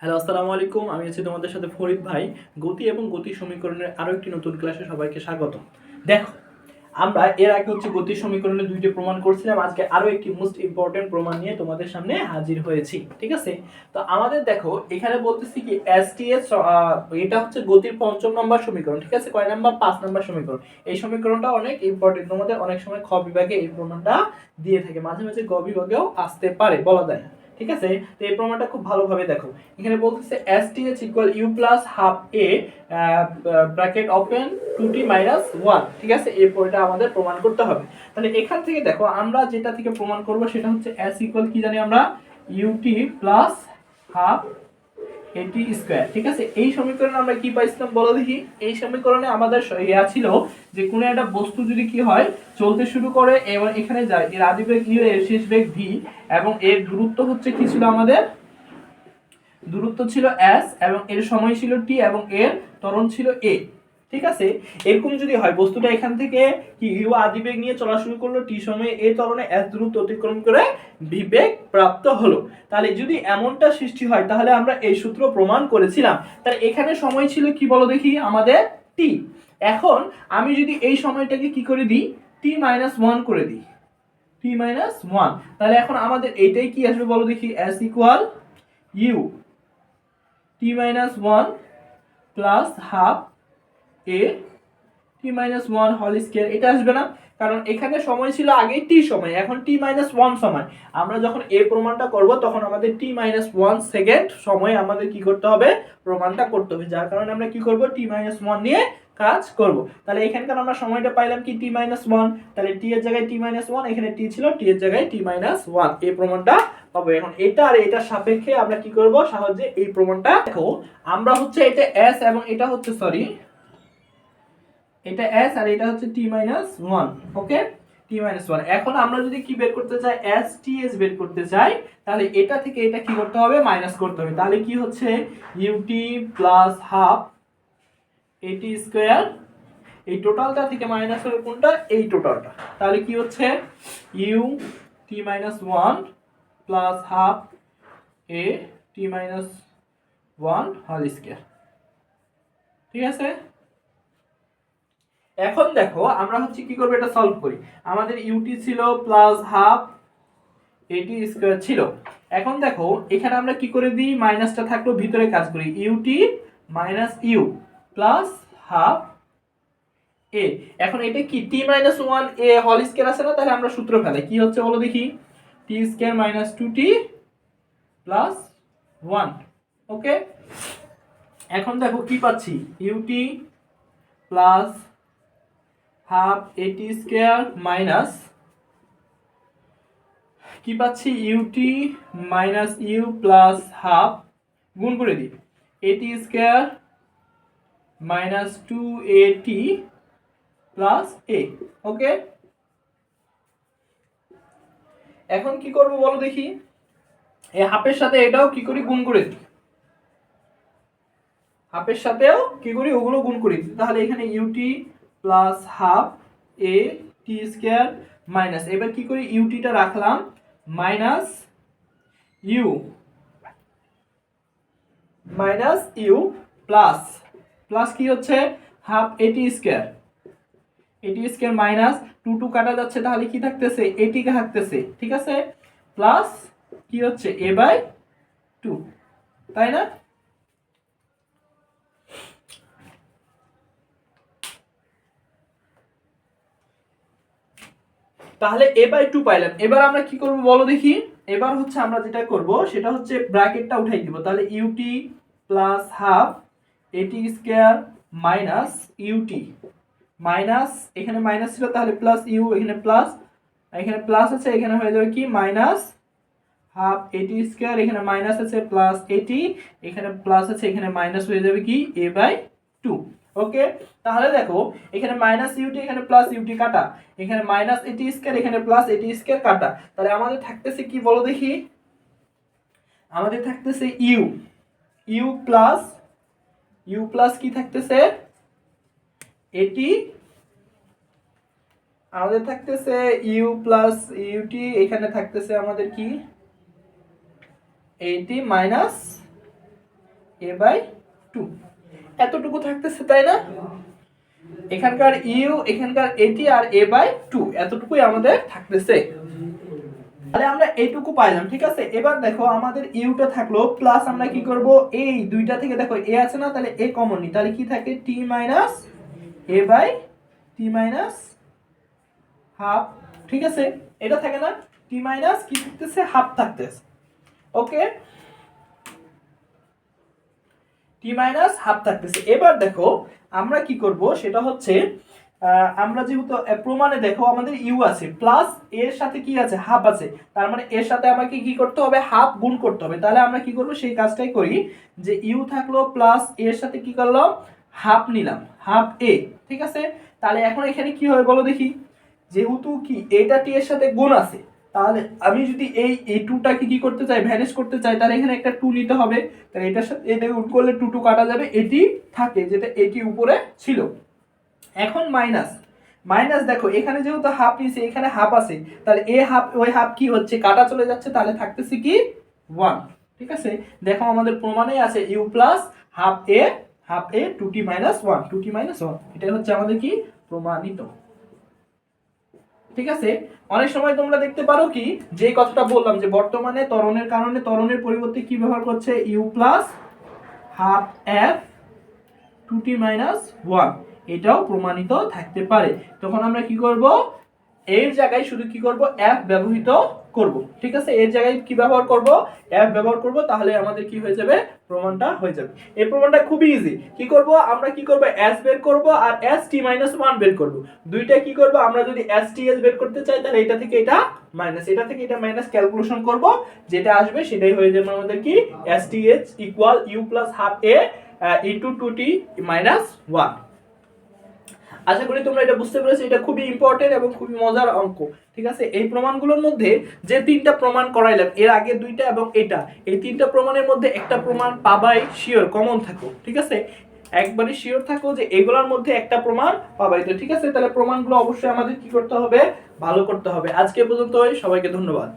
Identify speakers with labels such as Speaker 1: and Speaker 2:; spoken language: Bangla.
Speaker 1: হ্যালো, আসসালামু আলাইকুম। আমি আছি তোমাদের সাথে ফরিদ ভাই। গতি এবং গতি সমীকরণের আরো একটি নতুন ক্লাসে সবাইকে স্বাগত। দেখো, আমরা এর আগে গতি সমীকরণের দুইটি প্রমাণ করছিলাম। আজকে আরো একটি মোস্ট ইম্পর্টেন্ট প্রমাণ নিয়ে তোমাদের সামনে হাজির হয়েছি। ঠিক আছে? তো আমাদের দেখো এখানে বলতেছি কি এসটিএস, এটা হচ্ছে গতির পঞ্চম নম্বর সমীকরণ। ঠিক আছে? কয় নাম্বার? 5 নম্বর সমীকরণ। এই সমীকরণটা অনেক ইম্পর্টেন্ট, তোমাদের অনেক সময় খ বিভাগে এই প্রমাণটা দিয়ে থাকে, মাঝে মাঝে গ বিভাগেও আসতে পারে, বলা যায় না। ঠিক আছে? তো এই প্রমাণটা খুব ভালোভাবে দেখো। এখানে বলতেছে STH equal u plus half a bracket open 2t minus 1। ঠিক আছে? এই পয়েন্টটা আমাদের প্রমাণ করতে হবে। তাহলে এখান থেকে দেখো আমরা যেটা থেকে প্রমাণ করব সেটা হচ্ছে S ইকুয়াল কি জানি আমরা, ut প্লাস হাফ এটি স্কয়ার। ঠিক আছে? এই সমীকরণে আমরা কি পাইছিলাম বলো দেখি। এই সমীকরণে আমাদের ইয়া ছিল যে কোনো একটা বস্তু যদি কি হয়, চলতে শুরু করে এবং এখানে যায়, এর আদি বেগ ইউ, এর শেষ বেগ ভি, এবং এর দূরত্ব হচ্ছে কি ছিল আমাদের, দূরত্ব ছিল s, এবং এর সময় ছিল t, এবং এর ত্বরণ ছিল a। ঠিক আছে? এরকম যদি হয় বস্তুটা এখান থেকে কি ইউ আদিবেগ নিয়ে চলা শুরু করলো, t সময়ে a ত্বরণে s দূরত্ব অতিক্রম করে v বেগ প্রাপ্ত হলো, তাহলে যদি এমনটা সৃষ্টি হয় তাহলে আমরা এই সূত্র প্রমাণ করেছিলাম। তাহলে এখানে সময় ছিল কি বলো দেখি আমাদের t। এখন আমি যদি এই সময়টাকে কি করে দিই, t - 1 করে দিই, t - 1, তাহলে এখন আমাদের এইটাই কি আসবে বলো দেখি, s equal u t-1 plus half a t-1 whole square. এটা আসবে না, কারণ এখানে সময় ছিল আগে t সময়, এখন t-1 সময়। আমরা যখন a প্রমাণটা করব তখন আমাদের t-1 সেকেন্ড সময় আমাদের কি করতে হবে, প্রমাণটা করতে হবে, যার কারণে আমরা কি করব, t-1 নিয়ে কাজ করব। তাহলে এখানকার আমরা সময়টা পাইলাম কি t-1, তাহলে t এর জায়গায় t-1, এখানে t ছিল, t এর জায়গায় t-1, এই প্রমাণটা হবে। এখন এটা আর এটার সাপেক্ষে আমরা কি করব, সহজে এই প্রমাণটা দেখো। আমরা হচ্ছে এটা s এবং এটা হচ্ছে সরি, এটা s আর এটা হচ্ছে t-1। ওকে, t-1। এখন আমরা যদি কি বের করতে চাই, STS বের করতে চাই, তাহলে এটা থেকে এটা কি করতে হবে, মাইনাস করতে হবে। তাহলে কি হচ্ছে ut plus half at square, এই টোটালটা থেকে মাইনাস হবে কোনটা, এই টোটালটা। তাহলে কি হচ্ছে u t-1 plus half a t-1 whole square. ঠিক আছে? এখন দেখো আমরা হচ্ছে কি করব, এটা সলভ করি। আমাদের ut ছিল প্লাস হাফ at স্কয়ার ছিল। এখন দেখো এখানে আমরা কি করে দিই, মাইনাসটা থাকলো ভিতরে, কাজ করি ut minus u plus half a। এখন এটা কি t-1 a হোল স্কয়ার আছে না, তাহলে আমরা সূত্র ফেলাই, কি হচ্ছে বলো দেখি, t square minus 2t plus 1। ওকে, এখন দেখো কি পাচ্ছি, ut plus half at square minus কি পাচ্ছি, ut minus u plus half, গুণ করে দিই at square minus 2at plus a। ওকে, এখন কি করব বলো দেখি, এই হাফের সাথে এটাও কি করি, গুণ করে দিই, হাফের সাথেও কি করি, ওগুলো গুণ করে দিই। তাহলে এখানে ut plus half a t square minus, এবার কি করি, ut টা রাখলাম, মাইনাস u প্লাস প্লাস কি হচ্ছে half at square, at square minus 2 2 কাটা যাচ্ছে, তাহলে কি থাকতেছে, at কে থাকতেছে। ঠিক আছে? প্লাস কি হচ্ছে a/2, তাই না? তাহলে a/2 পাইলাম। এবার আমরা কি করব বলো দেখি, এবার হচ্ছে আমরা যেটা করব সেটা হচ্ছে ব্র্যাকেটটা উঠাই দিব। তাহলে ut plus half at square minus ut minus, এখানে মাইনাস ছিল তাহলে প্লাস u, এখানে প্লাস, এখানে প্লাস আছে, এখানে হয়ে যাবে কি মাইনাস হাফ at স্কয়ার, এখানে মাইনাস আছে প্লাস at, এখানে প্লাস আছে, এখানে মাইনাস হয়ে যাবে কি a/2। ওকে, তাহলে দেখো এখানে মাইনাস ut, এখানে প্লাস ut কাটা, এখানে মাইনাস at স্কয়ার, এখানে প্লাস at স্কয়ার কাটা, তাহলে আমাদের থাকতেছে কি বলো দেখি, আমাদের থাকতেছে u প্লাস কি থাকতেছে at, আমাদের থাকতেছে u প্লাস ut, এখানে থাকতেছে আমাদের কি at মাইনাস a/2 এতটুকু থাকতেছে, তাই না? এখানকার ইউ, এখানকার এটি আর a/2 এতটুকুই আমাদের থাকতেছে। তাহলে আমরা এইটুকু পাইলাম, ঠিক আছে। এবার দেখো আমাদের ইউটা থাকলো, প্লাস আমরা কি করব, এই দুইটা থেকে দেখো এ আছে না, তাহলে এ কমন নি, তাহলে কি থাকে t minus a/t minus half, ঠিক আছে। এটা থাকে না, t মাইনাস কি থাকতেছে, হাফ থাকতেছে। ওকে, t মাইনাস হাফ থাকতেছে। এবার দেখো আমরা কি করব, সেটা হচ্ছে আমরা যেহেতু প্রমাণে দেখো আমাদের ইউ আছে, প্লাস এর সাথে কি আছে, হাফ আছে, তার মানে এর সাথে আমাকে কি করতে হবে, হাফ গুণ করতে হবে। তাহলে আমরা কি করব, সেই কাজটাই করি, যে ইউ থাকলো প্লাস এর সাথে কি করলাম, হাফ নিলাম, হাফ এ, ঠিক আছে। তাহলে এখন এখানে কি হবে বলো দেখি, যেহেতু কি এটা টি এর সাথে গুণ আছে, তাহলে আমি যদি এই টুটাকে কি করতে চাই, ভ্যানিশ করতে চাই, তাহলে এখানে একটা টু নিতে হবে। তাহলে এটার সাথে এটা গুণ করলে টু টু কাটা যাবে, এটি থাকে যেটা এটি উপরে ছিল। এখন মাইনাস, মাইনাস দেখো এখানে যেহেতু হাফ নিছে, এখানে হাফ আছে, তাহলে এ হাফ ওই হাফ কি হচ্ছে, কাটা চলে যাচ্ছে, তাহলে থাকতেছে কি 1, ঠিক আছে। দেখো আমাদের প্রমাণেই আছে u plus half a 2t minus 1, 2t minus 1, এটাই হচ্ছে আমাদের কি প্রমাণিত, ঠিক আছে। অনেক সময় তোমরা দেখতে পারো কি, যে কথাটা বললাম যে বর্তমানে ত্বরণের কারণে ত্বরণের পরিবর্তে কি ব্যবহার করছে, u plus half f 2t minus 1, এটাও প্রমাণিত থাকতে পারে। তখন আমরা কি করব, এর জায়গায় শুধু কি করব, f ব্যবহৃত করব, ঠিক আছে। এর জায়গায় কি ব্যবহার করব, f ব্যবহার করব, তাহলে আমাদের কি হয়ে যাবে, প্রমাণটা হয়ে যাবে। এই প্রমাণটা খুবই ইজি। কি করব আমরা, কি করব, s বের করব আর st 1 বের করব। দুইটা কি করব, আমরা যদি sts বের করতে চাই, তাহলে এটা থেকে এটা মাইনাস, এটা থেকে এটা মাইনাস, ক্যালকুলেশন করব, যেটা আসবে সেটাই হয়ে যাবে আমাদের কি sts equal u plus half a into 2t minus 1। আশা করি তোমরা এটা বুঝতে পেরেছো। এটা খুবই ইম্পর্টেন্ট এবং খুবই মজার অঙ্ক, ঠিক আছে। এই প্রমাণগুলোর মধ্যে যে তিনটা প্রমাণ করাইলাম, এর আগে দুইটা এবং এটা, এই তিনটা প্রমাণের মধ্যে একটা প্রমাণ পাবাই শিওর, কমন থাকো, ঠিক আছে। একবারে শিওর থাকো যে এগুলোর মধ্যে একটা প্রমাণ পাবাই, তো ঠিক আছে। তাহলে প্রমাণগুলো অবশ্যই আমাদের কি করতে হবে, ভালো করতে হবে। আজকে পর্যন্ত, সবাইকে ধন্যবাদ।